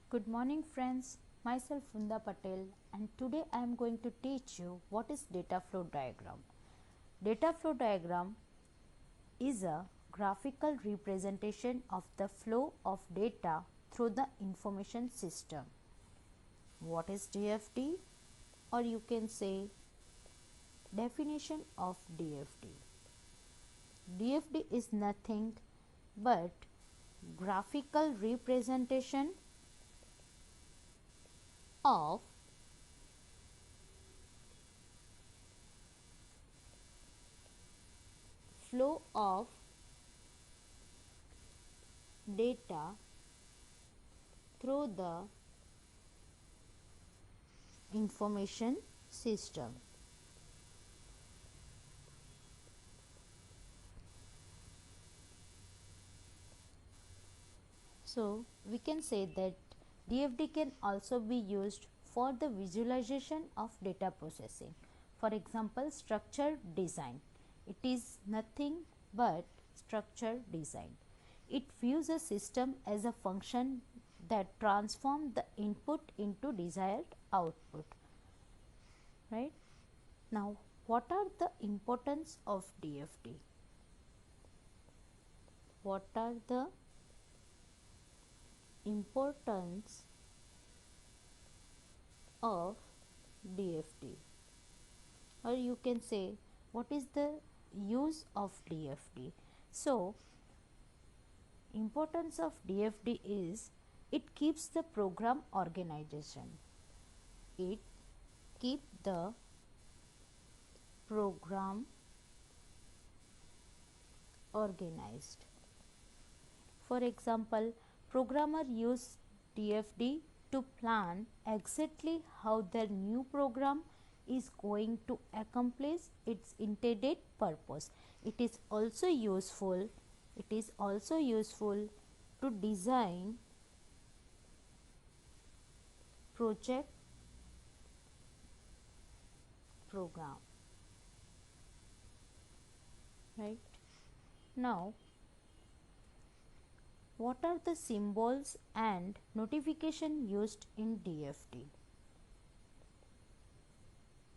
Good morning friends, myself VRUNDA Patel and today I am going to teach you what is data flow diagram. Data flow diagram is a graphical representation of the flow of data through the information system. What is DFD? Or you can say definition of DFD. DFD is nothing but graphical representation of flow of data through the information system. So we can say that DFD can also be used for the visualization of data processing. For example, structure design. It is nothing but structure design. It views a system as a function that transforms the input into desired output. Right? Now, what are the importance of DFD? What are the importance of DFD? Or you can say what is the use of DFD? So importance of DFD is it keeps the program organization. It keep the program organized. For example, programmer use DFD to plan exactly how their new program is going to accomplish its intended purpose. It is also useful to design project program. Right? Now, what are the symbols and notification used in DFD?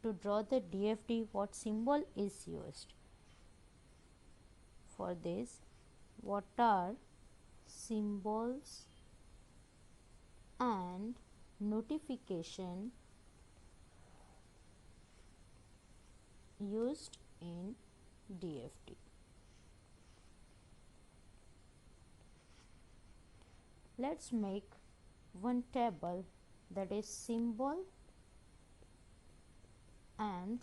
To draw the DFD, what symbol is used? For this, what are symbols and notification used in DFD? Let's make one table that is symbol and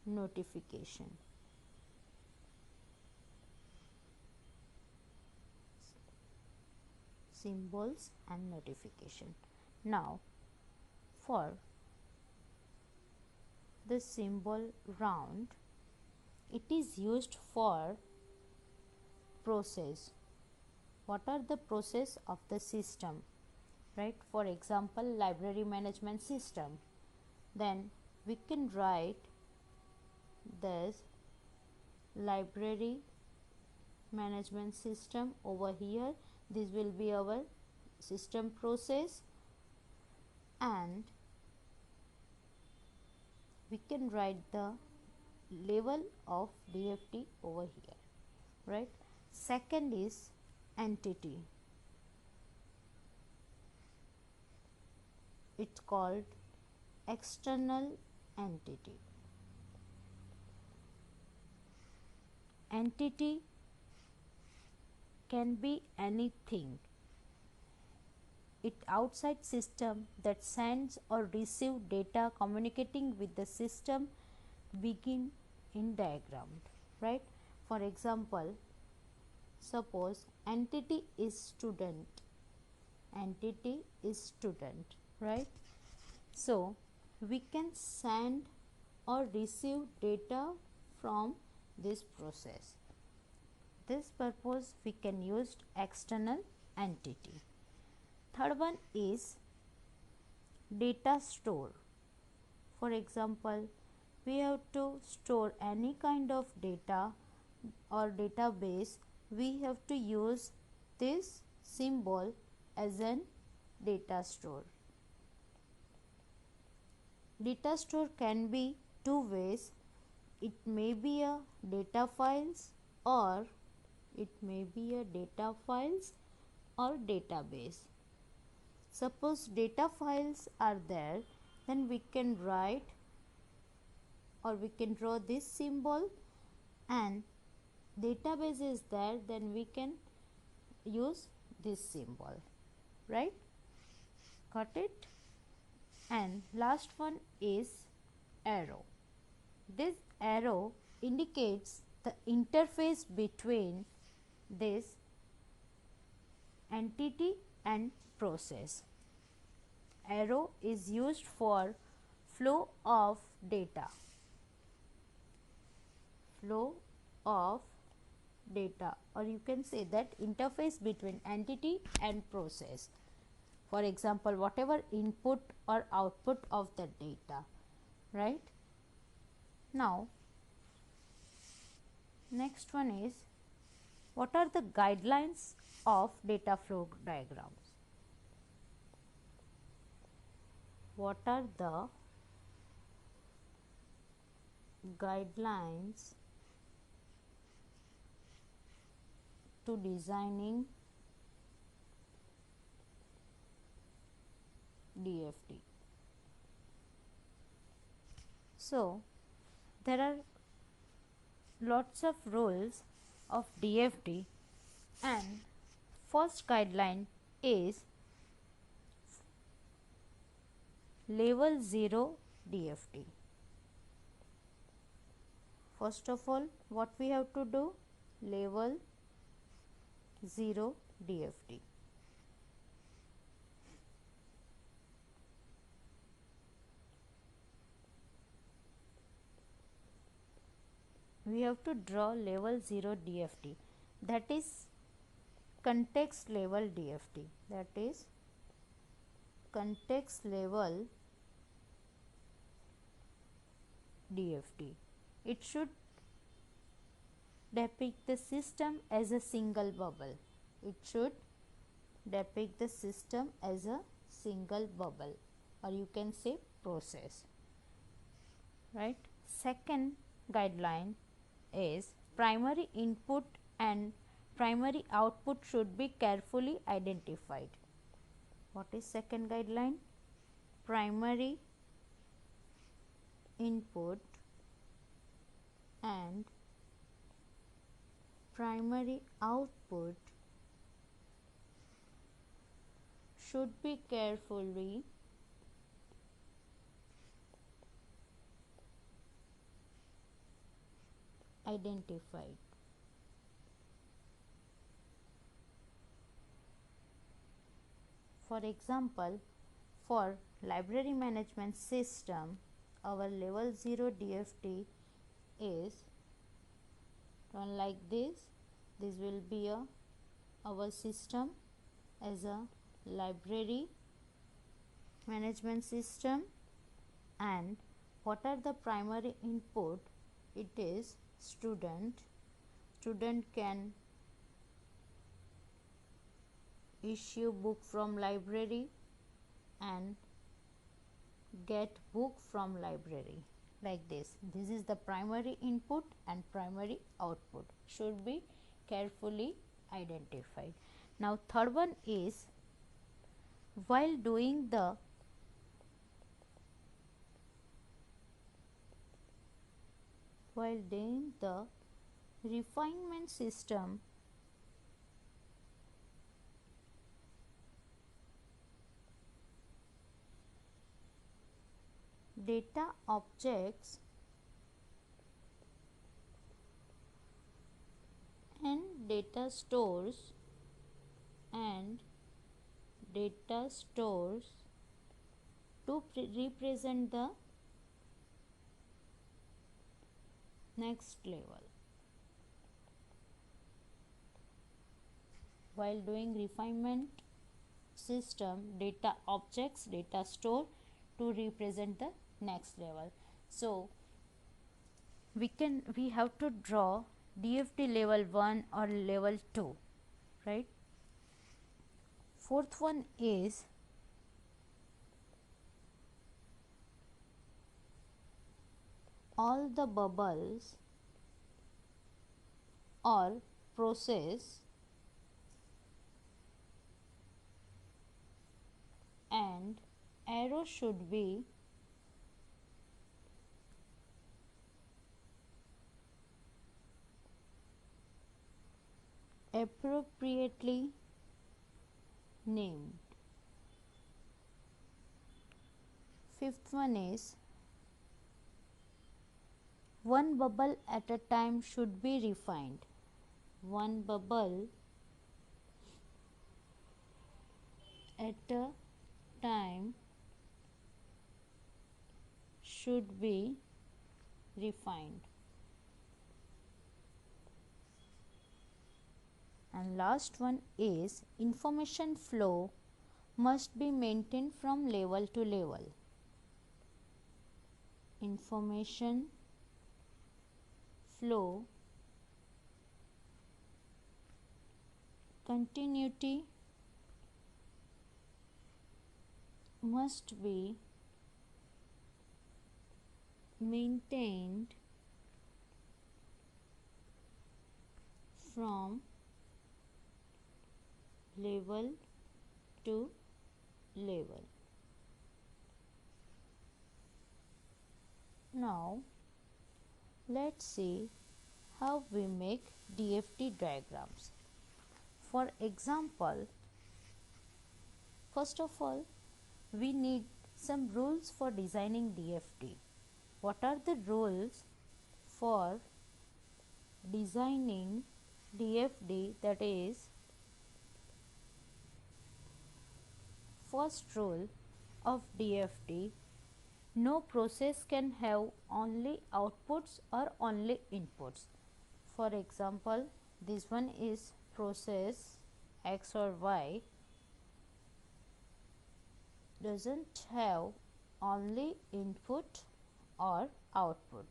notification. Symbols and notification. Now, for the symbol round, it is used for process. What are the process of the system? Right? For example, library management system. Then we can write this library management system over here. This will be our system process, and we can write the level of DFD over here. Right? Second is entity. It's called external entity. Entity can be anything. It outside system that sends or receive data communicating with the system begin in diagram. Right? For example, suppose entity is student. Entity is student. Right? So we can send or receive data from this process. This purpose we can use external entity. Third one is data store. For example, we have to store any kind of data or database, we have to use this symbol as an data store. Data store can be two ways. It may be a data files or it may be a data files or database. Suppose data files are there, then we can write or we can draw this symbol, and database is there, then we can use this symbol, right? Got it? And last one is arrow. This arrow indicates the interface between this entity and process. Arrow is used for flow of data. Flow of data, or you can say that interface between entity and process. For example, whatever input or output of the data, right? Now, next one is, what are the guidelines of data flow diagrams? What are the guidelines to designing DFD? So, there are lots of rules of DFD, and first guideline is level 0 DFD. First of all, what we have to do? Level 0 DFD. We have to draw level 0 DFD, that is context level DFD, that is context level DFD. It should depict the system as a single bubble. It should depict the system as a single bubble, or you can say process, right? Second guideline is primary input and primary output should be carefully identified. What is second guideline? Primary input and primary output should be carefully identified. For example, for library management system, our level 0 DFD is done like this. This will be our system as a library management system, and what are the primary input? It is student. Student can issue book from library and get book from library, like this. This is the primary input and primary output should be carefully identified. Now third one is, while doing the refinement system, data objects and data stores to represent the next level. While doing refinement system, data objects, data store to represent the next level. So we have to draw DFD level 1 or level 2, right? Fourth one is all the bubbles or process and arrow should be appropriately named. Fifth one is one bubble at a time should be refined. One bubble at a time should be refined. And last one is information flow must be maintained from level to level. Information flow continuity must be maintained from level to level. Now let's see how we make DFD diagrams. For example, first of all, we need some rules for designing DFD. What are the rules for designing DFD? That is, first rule of DFD, no process can have only outputs or only inputs. For example, this one is process X or Y doesn't have only input or output.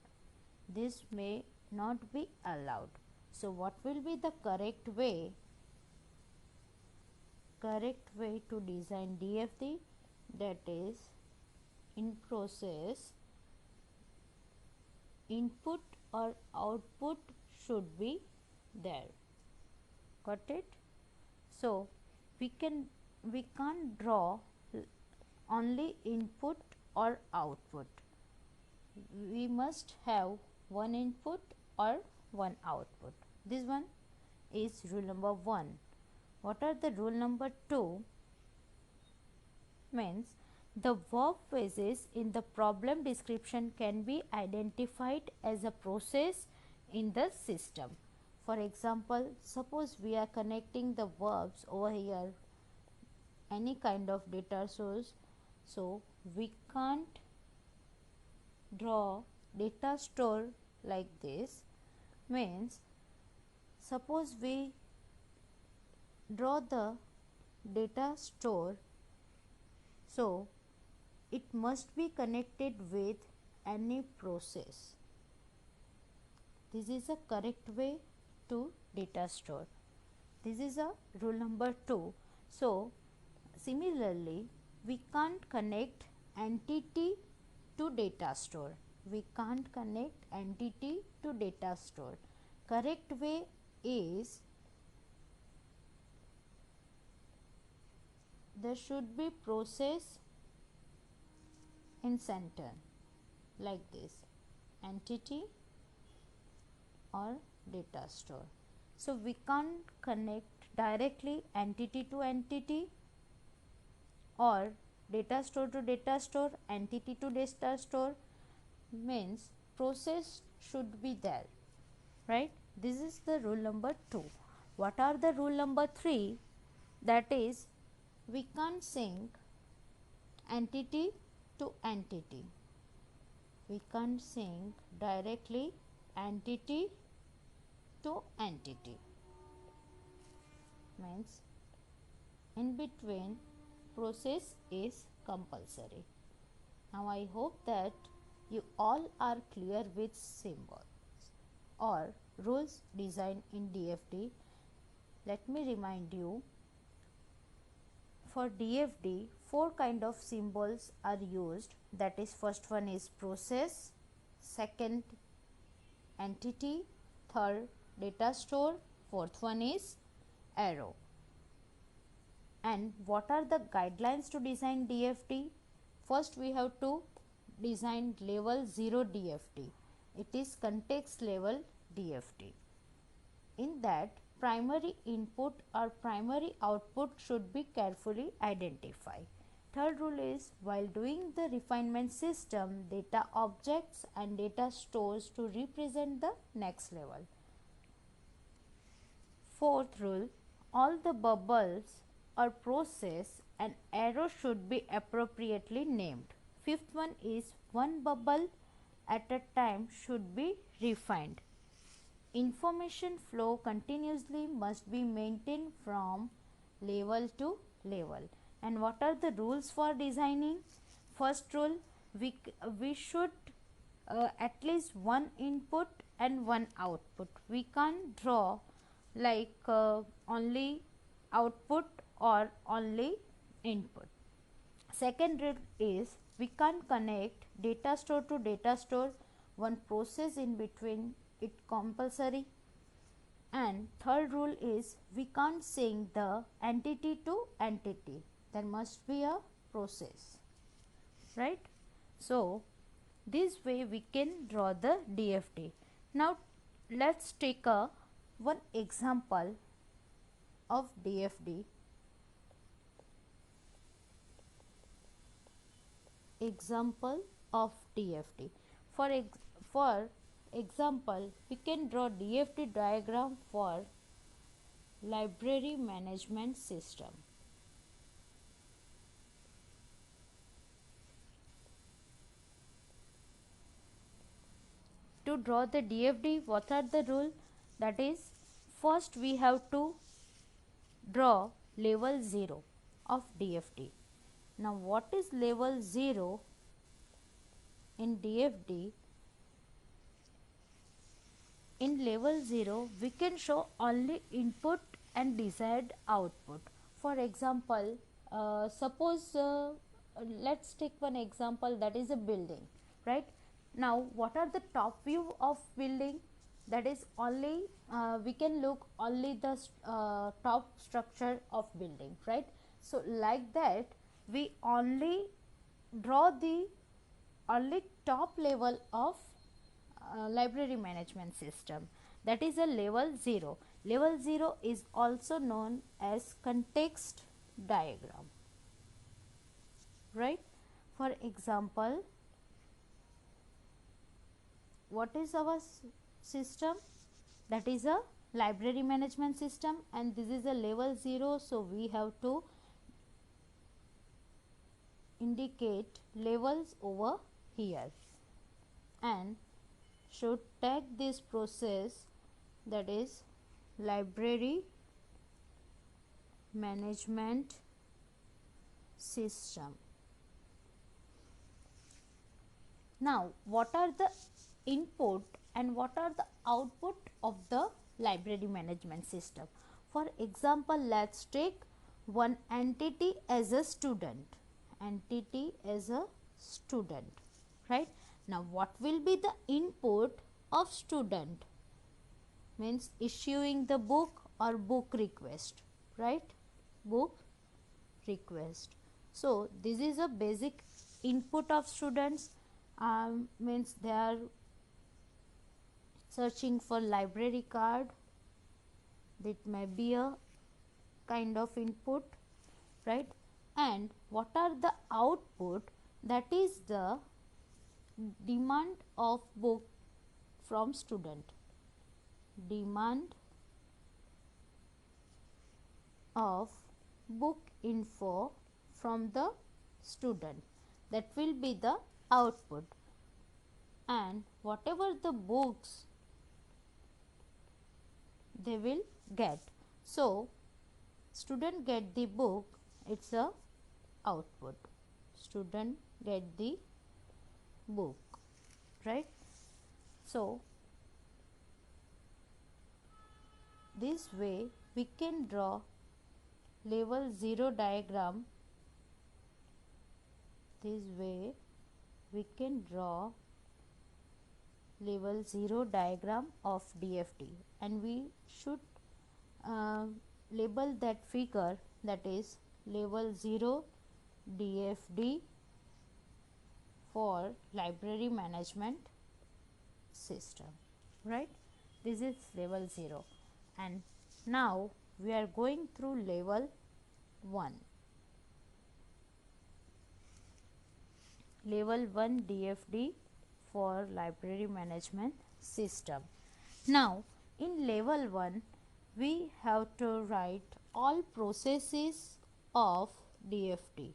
This may not be allowed. So what will be the correct way? Correct way to design DFD, that is, in process input or output should be there. Got it? So we can't draw only input or output. We must have one input or one output. This one is rule number 1. What are the rule number 2? Means the verb phases in the problem description can be identified as a process in the system. For example, suppose we are connecting the verbs over here, any kind of data source, so we can't draw data store like this. Means suppose we draw the data store, so it must be connected with any process. This is a correct way to data store. This is a rule number 2. So similarly, we can't connect entity to data store. We can't connect entity to data store. Correct way is there should be process in center like this, entity or data store. So we can't connect directly entity to entity or data store to data store, entity to data store. Means process should be there, right? This is the rule number 2. What are the rule number 3? That is, we can't sync entity to entity. We can't sync directly entity to entity. Means in between process is compulsory. Now I hope that you all are clear with symbols or rules designed in DFD. Let me remind you, for DFD 4 kind of symbols are used. That is, first one is process, second entity, third data store, fourth one is arrow. And what are the guidelines to design DFD? First we have to design level 0 DFD. It is context level DFD. In that, primary input or primary output should be carefully identified. Third rule is, while doing the refinement system, data objects and data stores to represent the next level. Fourth rule, all the bubbles or process and arrow should be appropriately named. Fifth one is, one bubble at a time should be refined. Information flow continuously must be maintained from level to level. And what are the rules for designing? First rule, we should at least one input and one output. We can't draw like only output or only input. Second rule is, we can't connect data store to data store, one process in between it compulsory. And third rule is, we can't sync the entity to entity, there must be a process, right? So this way we can draw the DFD. Now let's take one example of DFD. Example of DFD. For example, we can draw DFD diagram for library management system. To draw the DFD, what are the rules? That is, first we have to draw level 0 of DFD. Now what is level 0 in DFD? In level 0 we can show only input and desired output. For example, suppose let's take one example, that is a building, right? Now what are the top view of building? That is only we can look only the top structure of building, right? So like that we only draw the only top level of library management system, that is a level 0. Level 0 is also known as context diagram, right? For example, what is our system? That is a library management system, and this is a level 0, so we have to indicate levels over here and should tag this process, that is library management system. Now what are the input and what are the output of the library management system? For example, let's take one entity as a student, right? Now what will be the input of student? Means issuing the book or book request, right? Book request. So this is a basic input of students, means they are searching for library card, that may be a kind of input, right? And what are the output? That is the demand of book from student, demand of book info from the student, that will be the output. And whatever the books they will get, so student get the book, it's a output, student get the book, right? So this way we can draw level 0 diagram. This way we can draw level 0 diagram of DFD, and we should label that figure, that is level 0 DFD for library management system, right? This is level 0, and now we are going through level 1. Level 1 DFD for library management system. Now in level 1 we have to write all processes of DFD.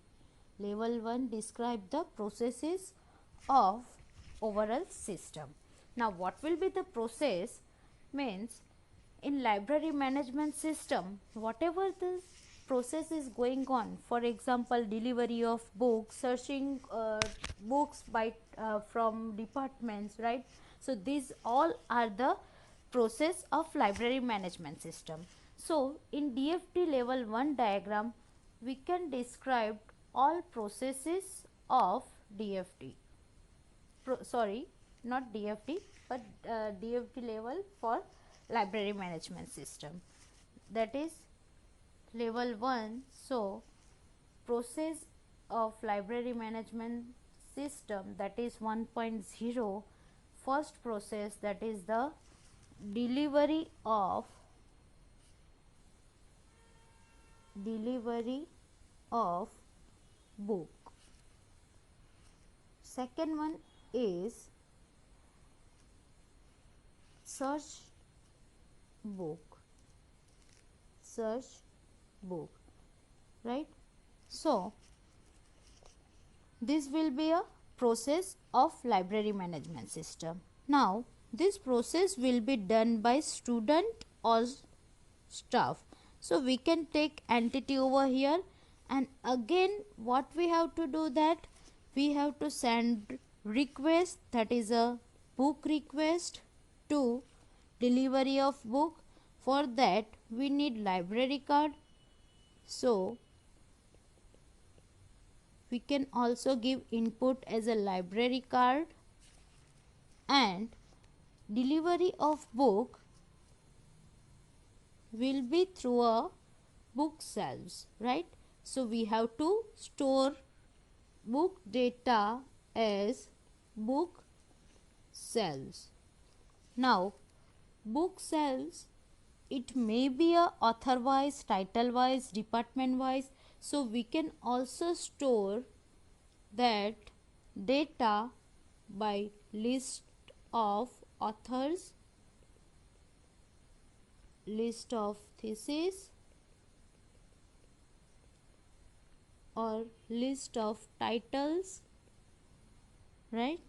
Level 1 describe the processes of overall system. Now what will be the process? Means in library management system, whatever the process is going on, for example delivery of books, searching books by from departments, right? So these all are the process of library management system. So in DFD level 1 diagram we can describe all processes of DFD. Not DFD, but DFD level for library management system, that is level 1. So process of library management system, that is 1.0, first process, that is the delivery of book. Second one is search book, right? So this will be a process of library management system. Now this process will be done by student or staff. So we can take entity over here, and again what we have to do, that we have to send request, that is a book request, to delivery of book. For that we need library card, so we can also give input as a library card. And delivery of book will be through a book shelves, right? So we have to store book data as book shelves. Now book shelves, it may be a author wise, title wise, department wise. So we can also store that data by list of authors, list of thesis, or list of titles, right?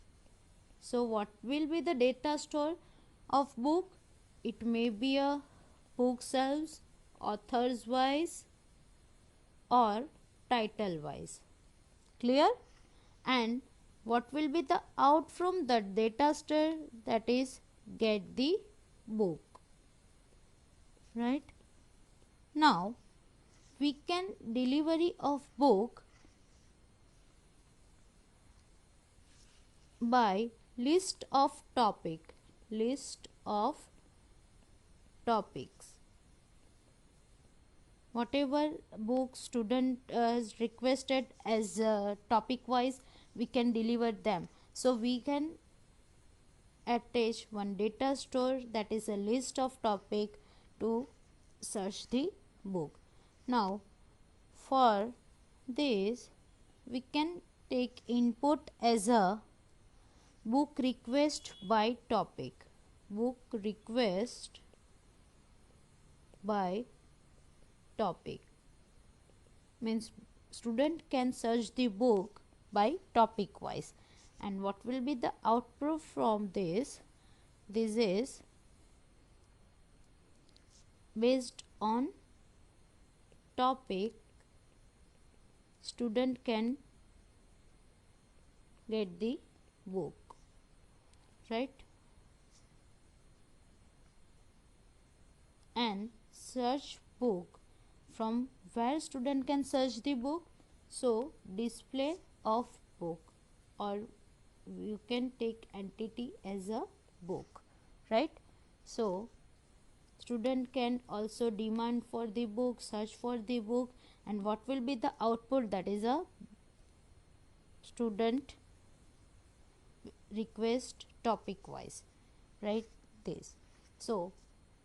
So what will be the data store of book? It may be a book shelves, authors wise, or title wise. Clear? And what will be the out from the data store? That is get the book, right? Now we can delivery of book by list of topics. Whatever book student has requested as topic wise, we can deliver them. So we can attach one data store, that is a list of topic, to search the book. Now for this we can take input as a book request by topic. Book request by topic means student can search the book by topic wise. And what will be the output from this? This is based on topic, student can get the book, right? And search book, from where student can search the book? So display of book, or you can take entity as a book, right? So student can also demand for the book, search for the book, and what will be the output? That is a student request topic wise, right? This. So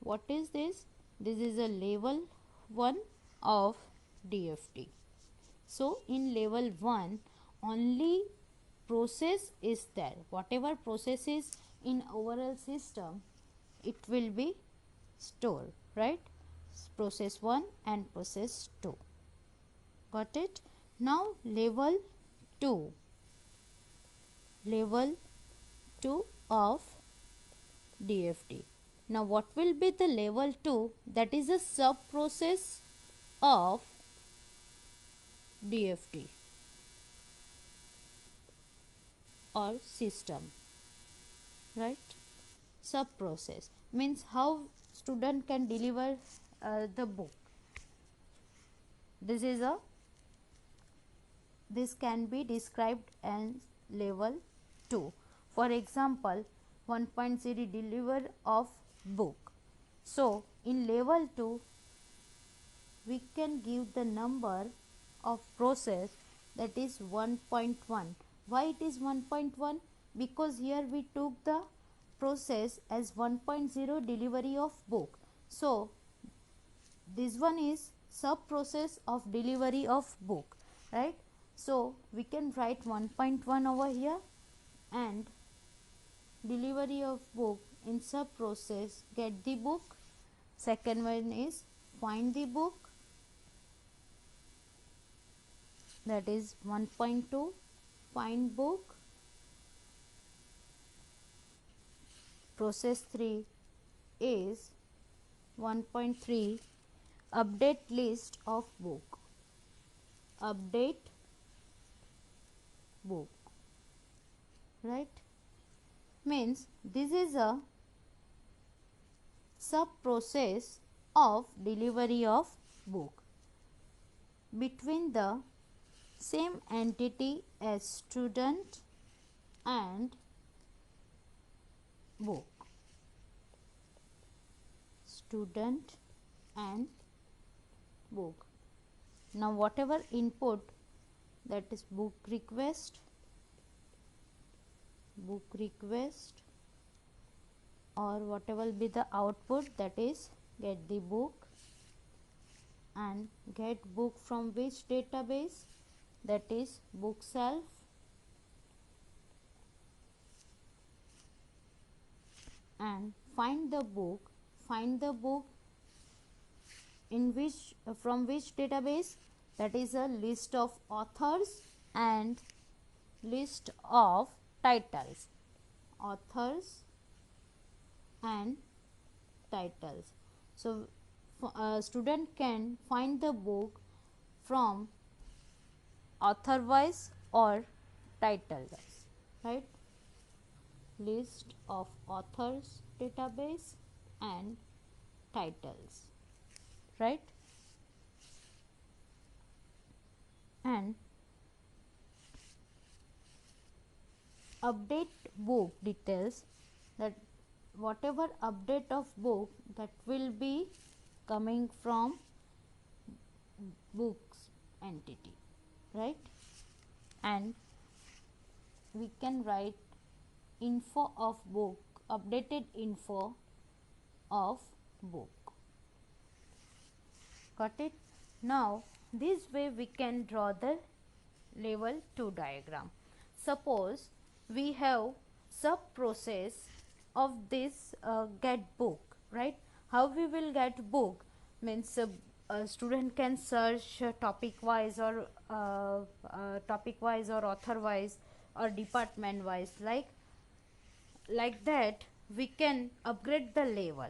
what is this? This is a level 1 of DFD. So in level 1 only process is there. Whatever process is in overall system, it will be stored, right? Process 1 and process 2. Got it? Now level 2. Level 2 of DFD. Now what will be the level 2? That is a sub process of DFD or system, right? Sub process means how student can deliver the book. This can be described as level 2. For example, 1.0 deliver of book. So in level 2 we can give the number of process, that is 1.1. Why it is 1.1? Because here we took the process as 1.0 delivery of book. So this one is sub process of delivery of book, right? So we can write 1.1 over here, and delivery of book in sub process get the book. Second one is find the book, that is 1.2 find book. Process 3 is 1.3 update list of book. Update book, right? Means this is a sub process of delivery of book between the same entity as student and book. Student and book. Now whatever input, that is book request, or whatever will be the output, that is get the book, and get book from which database, that is bookshelf, and find the book in which from which database, that is a list of authors and list of titles. Authors and titles. So student can find the book from author wise or title wise, right? List of authors database and titles, right? And update book details, that whatever update of book, that will be coming from books entity, right? And we can write info of book, updated info of book. Got it? Now this way we can draw the level 2 diagram. Suppose we have sub process of this get book, right? How we will get book? Means a student can search topic wise or author wise or department wise, like that we can upgrade the level.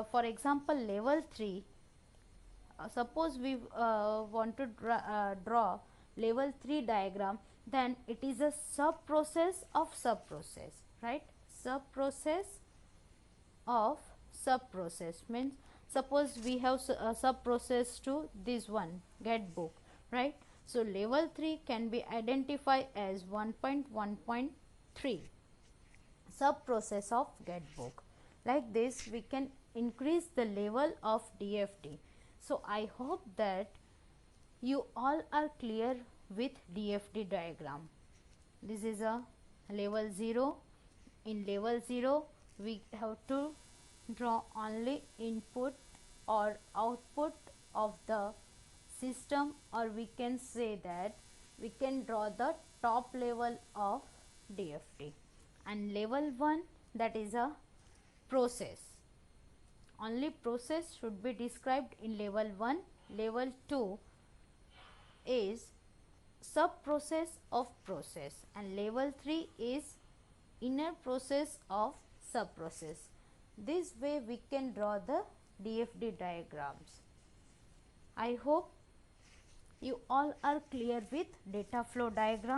For example, level 3, suppose we want to draw level 3 diagram, then it is a sub process of sub process, right? Sub process of sub process means, suppose we have a sub process to this one, get book, right? So level 3 can be identified as 1.1.3. sub process of getbook. Like this we can increase the level of DFD. So I hope that you all are clear with DFD diagram. This is a level 0. In level 0 we have to draw only input or output of the system, or we can say that we can draw the top level of DFD. And level 1, that is a process. Only process should be described in level 1. Level 2 is sub process of process, and level 3 is inner process of sub process. This way we can draw the DFD diagrams. I hope you all are clear with data flow diagram.